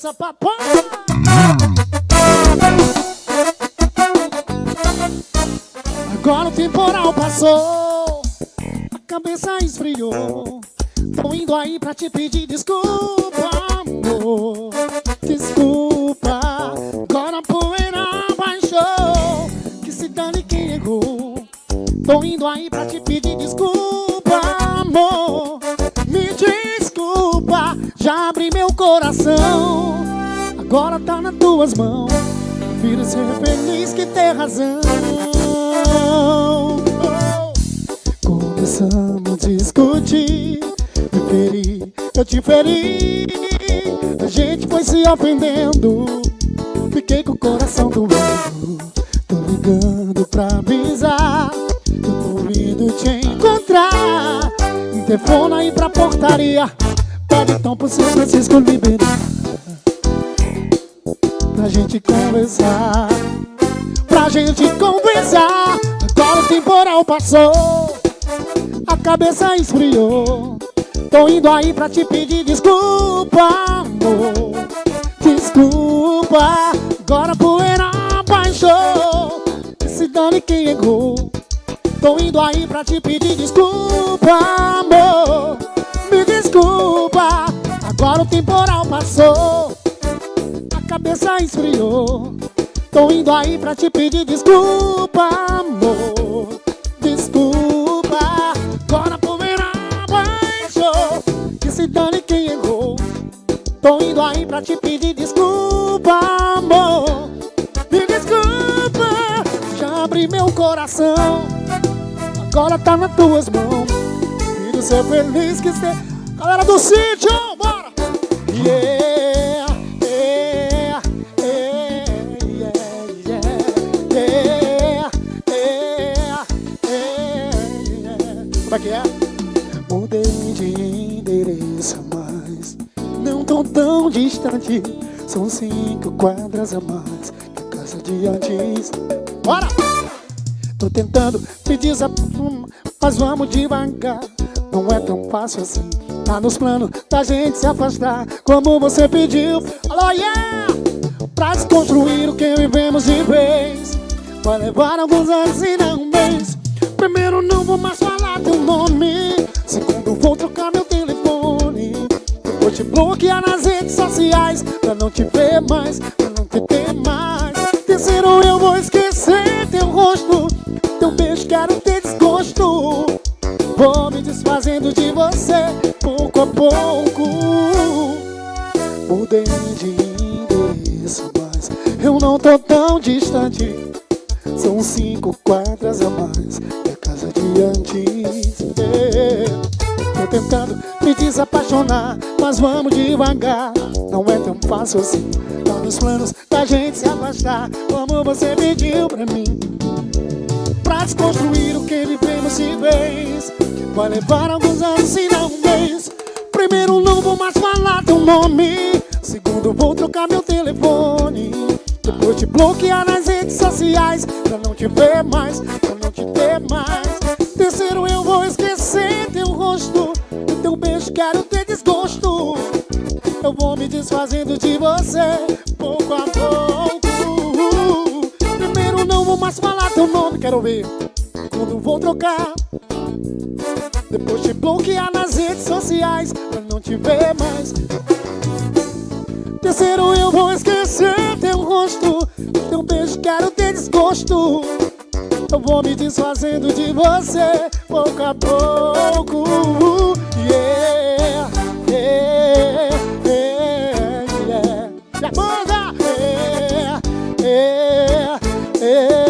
Papai. Agora o temporal passou, a cabeça esfriou. Tô indo aí pra te pedir desculpa, amor. Desculpa, agora a poeira baixou. Que se dane quem errou. Tô indo aí pra te pedir desculpa, amor. Me desculpa, já abri meu coração. Agora tá nas tuas mãos. Prefiro ser feliz que ter razão. Começamos a discutir, me feri, eu te feri. A gente foi se ofendendo, fiquei com o coração doendo. Tô ligando pra avisar, eu tô indo te encontrar. Telefona aí pra portaria, pede então pro São Francisco liberar. Pra gente conversar, pra gente conversar. Agora o temporal passou, a cabeça esfriou. Tô indo aí pra te pedir desculpa, amor. Desculpa, agora a poeira baixou. Que se dane quem errou. Tô indo aí pra te pedir desculpa, amor. Me desculpa, agora o temporal passou, a cabeça esfriou. Tô indo aí pra te pedir desculpa, amor. Desculpa, agora a poeira baixou. Que se dane quem errou. Tô indo aí pra te pedir desculpa, amor. Me desculpa, já abri meu coração. Agora tá nas tuas mãos. Filho, ser feliz que ser. Galera do sítio, bora! Yeah, yeah, yeah, yeah, yeah, yeah, yeah. Como é que é? Mudei de endereço, mas não tão distante. São 5 quadras a mais que a casa de antes. Bora! Tô tentando me desapumar, mas vamos devagar. Não é tão fácil assim. Tá nos planos da gente se afastar, como você pediu. Alô, yeah! Pra desconstruir o que vivemos de vez. Vai levar alguns anos e não um mês. Primeiro, não vou mais falar teu nome. Segundo, vou trocar meu telefone. Depois te bloquear nas redes sociais, pra não te ver mais, pra não te ter mais. Terceiro, eu vou esquecer teu rosto. Teu beijo, quero ter desgosto. Vou me desfazendo de você, pouco a pouco. Mudei de endereço, mas eu não tô tão distante. São 5 quadras a mais que a casa de antes. Tô tentando me desapaixonar, mas vamos devagar. Não é tão fácil assim. Tá nos planos da gente se afastar, como você pediu pra mim. Pra desconstruir o que vivemos de vez. Vai levar alguns anos e não um mês. Primeiro, não vou mais falar teu nome. Segundo, vou trocar meu telefone. Depois te bloquear nas redes sociais, pra não te ver mais, pra não te ter mais. Terceiro, eu vou esquecer teu rosto. E teu beijo, quero ter desgosto. Eu vou me desfazendo de você, pouco a pouco. Primeiro, não vou mais falar teu nome, quero ver. Quando vou trocar, depois te bloquear nas redes sociais, pra não te ver mais. Terceiro, eu vou esquecer teu rosto. Teu beijo, quero ter desgosto. Eu vou me desfazendo de você, pouco a pouco. Yeah, yeah, yeah, yeah. E a banda! Yeah, yeah, yeah.